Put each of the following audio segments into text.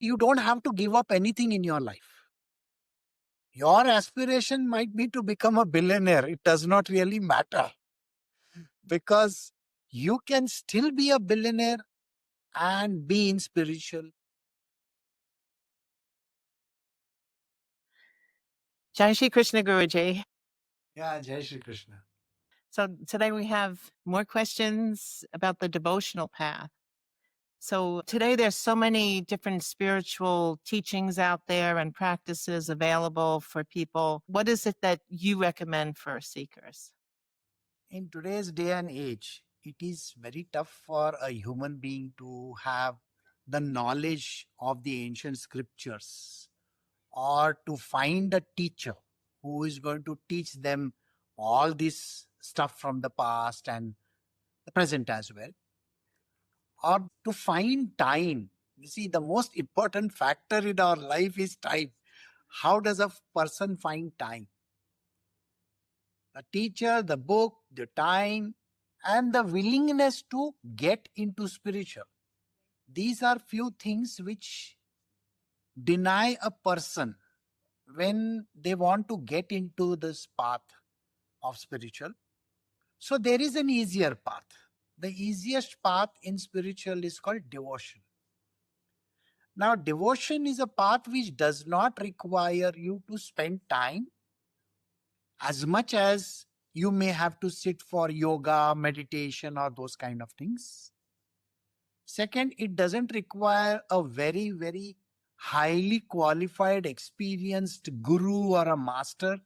You don't have to give up anything in your life. Your aspiration might be to become a billionaire. It does not really matter, because you can still be a billionaire and be in spiritual. Jai Shri Krishna Guruji. Yeah, Jai Shri Krishna. So today we have more questions about the devotional path. So today there's so many different spiritual teachings out there and practices available for people. What is it that you recommend for seekers? In today's day and age, it is very tough for a human being to have the knowledge of the ancient scriptures, or to find a teacher who is going to teach them all this stuff from the past and the present as well, or to find time. You see, the most important factor in our life is time. How does a person find time? The teacher, the book, the time, and the willingness to get into spiritual. These are few things which deny a person when they want to get into this path of spiritual. So there is an easier path. The easiest path in spiritual is called devotion. Now, devotion is a path which does not require you to spend time as much as you may have to sit for yoga, meditation, or those kind of things. Second, it doesn't require a very, very highly qualified, experienced guru or a master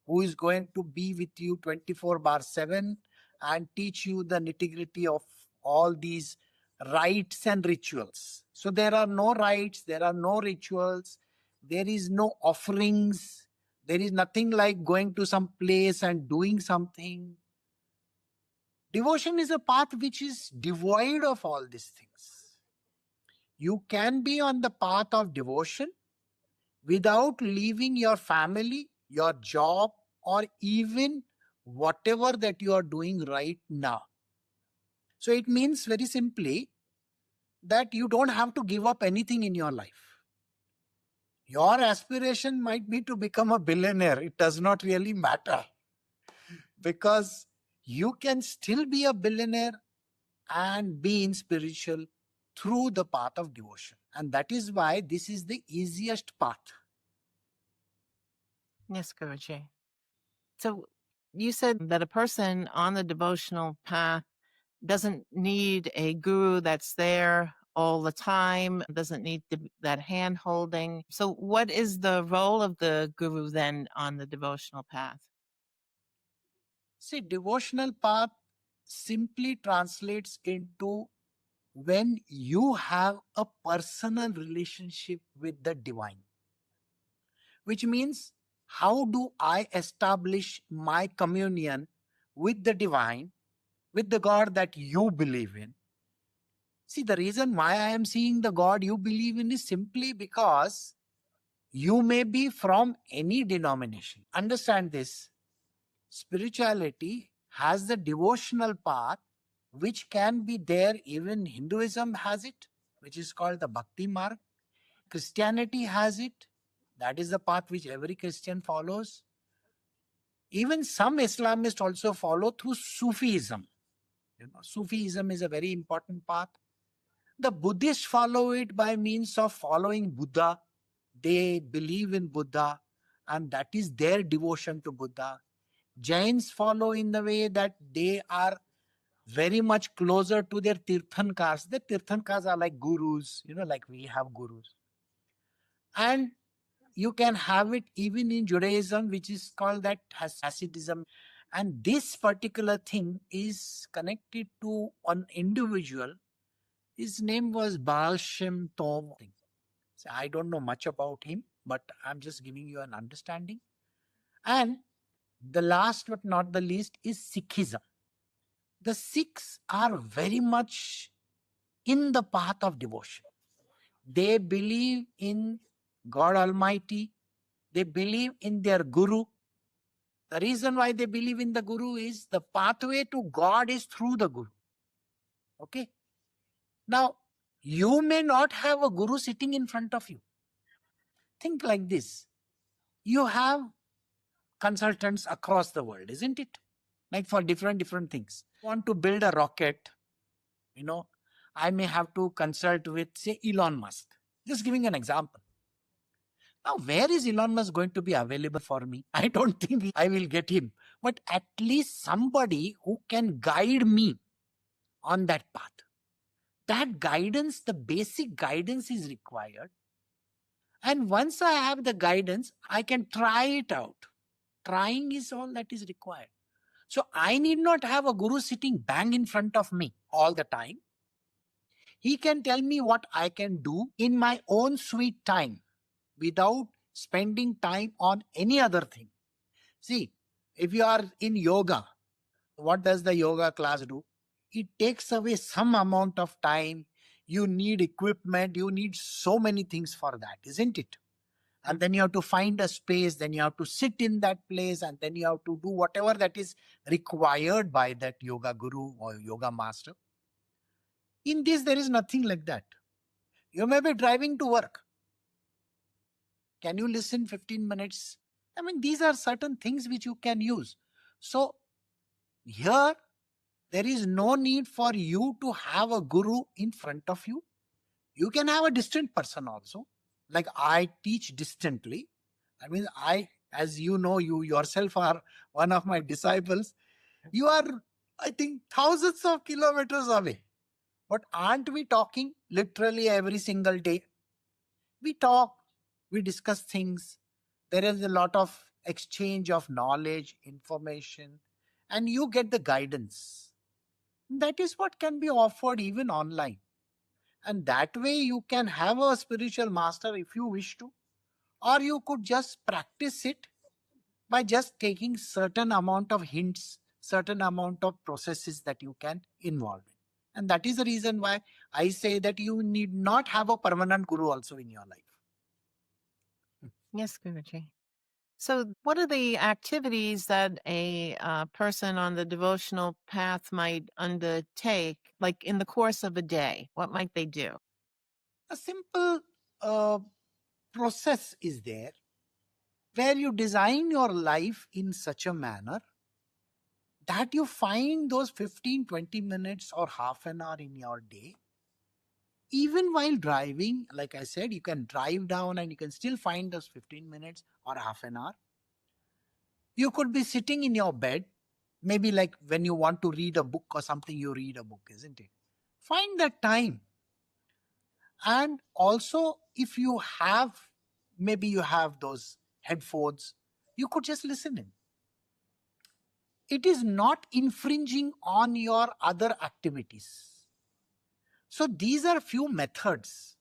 who is going to be with you 24/7 and teach you the nitty-gritty of all these rites and rituals. So there are no rites, there are no rituals, there is no offerings, there is nothing like going to some place and doing something. Devotion is a path which is devoid of all these things. You can be on the path of devotion without leaving your family, your job, or even whatever that you are doing right now. So it means very simply that you don't have to give up anything in your life. Your aspiration might be to become a billionaire. It does not really matter, because you can still be a billionaire and be in spiritual through the path of devotion. And that is why this is the easiest path. Yes, Guruji. So you said that a person on the devotional path doesn't need a guru that's there all the time, doesn't need that hand holding. So what is the role of the guru then on the devotional path? See, devotional path simply translates into when you have a personal relationship with the divine, which means, how do I establish my communion with the divine, with the God that you believe in? See, the reason why I am seeing the God you believe in is simply because you may be from any denomination. Understand this. Spirituality has the devotional path, which can be there. Even Hinduism has it, which is called the Bhakti mark. Christianity has it. That is the path which every Christian follows. Even some Islamists also follow through Sufism. Sufism is a very important path. The Buddhists follow it by means of following Buddha. They believe in Buddha, and that is their devotion to Buddha. Jains follow in the way that they are very much closer to their Tirthankars. The Tirthankars are like gurus, like we have gurus. And you can have it even in Judaism, which is called that Hasidism. And this particular thing is connected to an individual. His name was Baal Shem Tov. So I don't know much about him, but I'm just giving you an understanding. And the last but not the least is Sikhism. The Sikhs are very much in the path of devotion. They believe in God Almighty. They believe in their Guru. The reason why they believe in the Guru is the pathway to God is through the Guru. Okay. Now, You may not have a guru sitting in front of you. Think like this. You have consultants across the world, isn't it? Like for different things. Want to build a rocket, I may have to consult with, say, Elon Musk. Just giving an example. Now, where is Elon Musk going to be available for me? I don't think I will get him. But at least somebody who can guide me on that path. That guidance, the basic guidance is required. And once I have the guidance, I can try it out. Trying is all that is required. So I need not have a guru sitting bang in front of me all the time. He can tell me what I can do in my own sweet time without spending time on any other thing. See, if you are in yoga, what does the yoga class do? It takes away some amount of time. You need equipment. You need so many things for that, isn't it? And then you have to find a space, then you have to sit in that place, and then you have to do whatever that is required by that yoga guru or yoga master. In this, there is nothing like that. You may be driving to work. Can you listen 15 minutes? I mean, these are certain things which you can use. So here, there is no need for you to have a guru in front of you. You can have a distant person also. Like I teach distantly. I mean, as you know, you yourself are one of my disciples. You are, I think, thousands of kilometers away. But aren't we talking literally every single day? We talk, we discuss things. There is a lot of exchange of knowledge, information, and you get the guidance. That is what can be offered even online. And that way you can have a spiritual master if you wish to, or you could just practice it by just taking certain amount of hints, certain amount of processes that you can involve in. And that is the reason why I say that you need not have a permanent guru also in your life. Yes, Guruji. So, what are the activities that a person on the devotional path might undertake, like in the course of a day? What might they do? A simple uh, process is there where you design your life in such a manner that you find those 15, 20 minutes or half an hour in your day. Even while driving, like I said, you can drive down and you can still find those 15 minutes or half an hour. You could be sitting in your bed, maybe like when you want to read a book or something, you read a book, isn't it? Find that time. And also, if you have, maybe you have those headphones, you could just listen in. It is not infringing on your other activities. So these are few methods.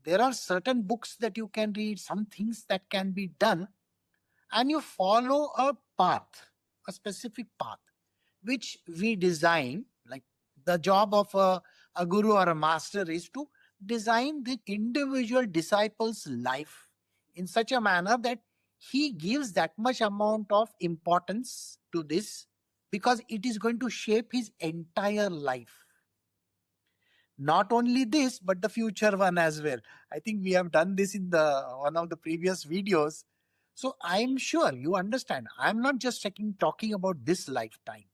There are certain books that you can read, some things that can be done, and you follow a path, a specific path, which we design. Like the job of a guru or a master is to design the individual disciple's life in such a manner that he gives that much amount of importance to this, because it is going to shape his entire life. Not only this, but the future one as well. I think we have done this in the one of the previous videos. So I'm sure you understand. I'm not just talking about this lifetime.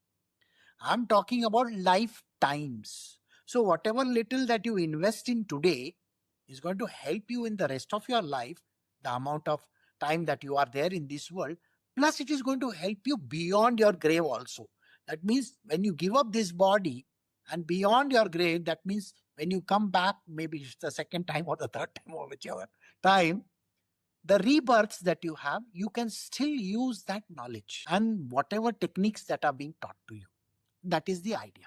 I'm talking about lifetimes. So whatever little that you invest in today is going to help you in the rest of your life, the amount of time that you are there in this world. Plus, it is going to help you beyond your grave also. That means when you give up this body and beyond your grave, that means when you come back, maybe it's the second time or the third time or whichever time, the rebirths that you have, you can still use that knowledge and whatever techniques that are being taught to you. That is the idea.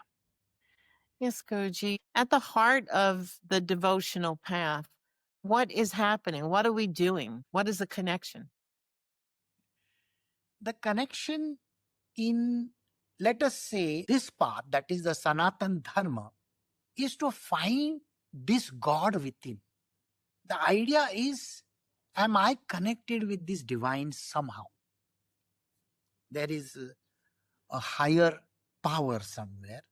Yes, Guruji. At the heart of the devotional path, what is happening? What are we doing? What is the connection? The connection in, let us say, this path, that is the Sanatan Dharma, is to find this God within. The idea is, am I connected with this divine somehow? There is a higher power somewhere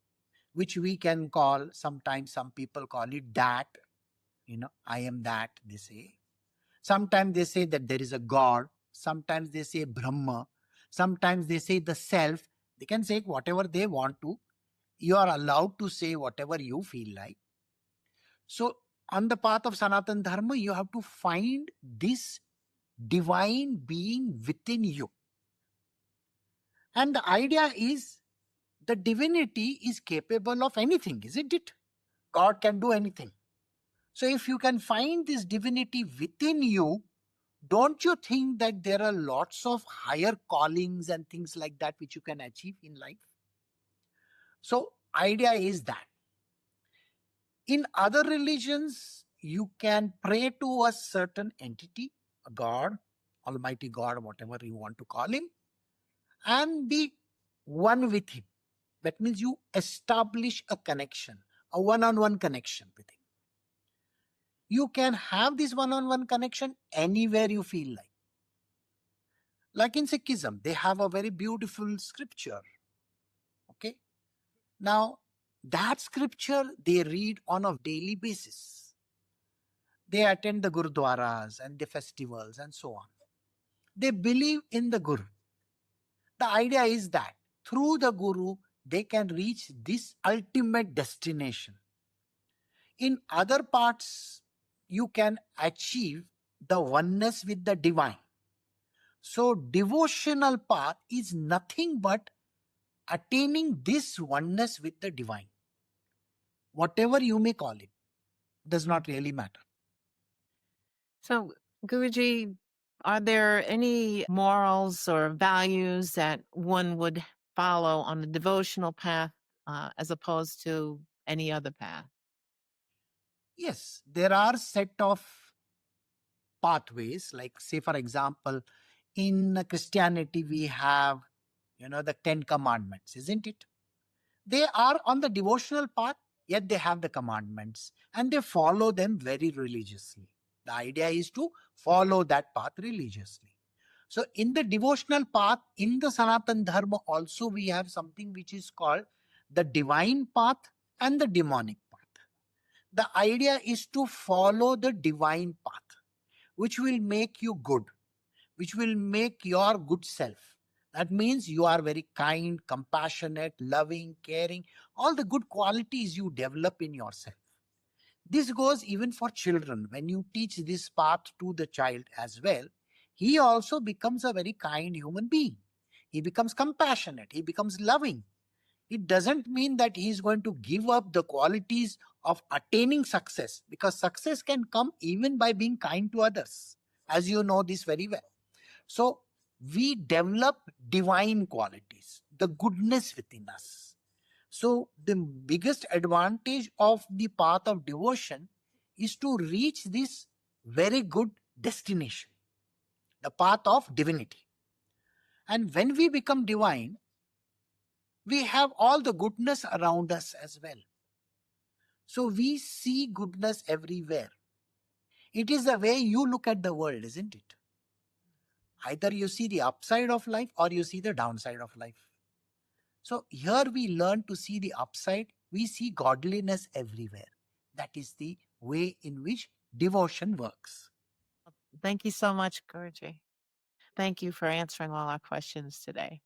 which we can call, sometimes some people call it that, I am that, they say. Sometimes they say that there is a God. Sometimes they say Brahma. Sometimes they say the self. They can say whatever they want to. You are allowed to say whatever you feel like. So, on the path of Sanatana Dharma, you have to find this divine being within you. And the idea is the divinity is capable of anything, isn't it? God can do anything. So, if you can find this divinity within you, don't you think that there are lots of higher callings and things like that which you can achieve in life? So, idea is that in other religions, you can pray to a certain entity, a God, Almighty God, whatever you want to call him, and be one with him. That means you establish a connection, a one-on-one connection with him. You can have this one-on-one connection anywhere you feel like. Like in Sikhism, they have a very beautiful scripture. Okay. Now, that scripture they read on a daily basis. They attend the gurudwaras and the festivals and so on. They believe in the Guru. The idea is that through the Guru, they can reach this ultimate destination. In other parts, you can achieve the oneness with the divine. So, devotional path is nothing but attaining this oneness with the divine. Whatever you may call it, does not really matter. So, Guruji, are there any morals or values that one would follow on the devotional path as opposed to any other path? Yes, there are set of pathways, like say for example, in Christianity we have, the 10 commandments, isn't it? They are on the devotional path, yet they have the commandments and they follow them very religiously. The idea is to follow that path religiously. So in the devotional path, in the Sanatana Dharma also we have something which is called the divine path and the demonic path. The idea is to follow the divine path, which will make you good, which will make your good self. That means you are very kind, compassionate, loving, caring, all the good qualities you develop in yourself. This goes even for children. When you teach this path to the child as well, he also becomes a very kind human being. He becomes compassionate, he becomes loving. It doesn't mean that he is going to give up the qualities of attaining success, because success can come even by being kind to others, as you know this very well. So we develop divine qualities, the goodness within us. So the biggest advantage of the path of devotion is to reach this very good destination, the path of divinity. And when we become divine, we have all the goodness around us as well. So we see goodness everywhere. It is the way you look at the world, isn't it? Either you see the upside of life or you see the downside of life. So here we learn to see the upside. We see godliness everywhere. That is the way in which devotion works. Thank you so much, Guruji. Thank you for answering all our questions today.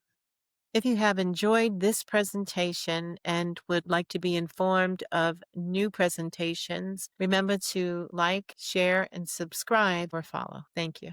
If you have enjoyed this presentation and would like to be informed of new presentations, remember to like, share, and subscribe or follow. Thank you.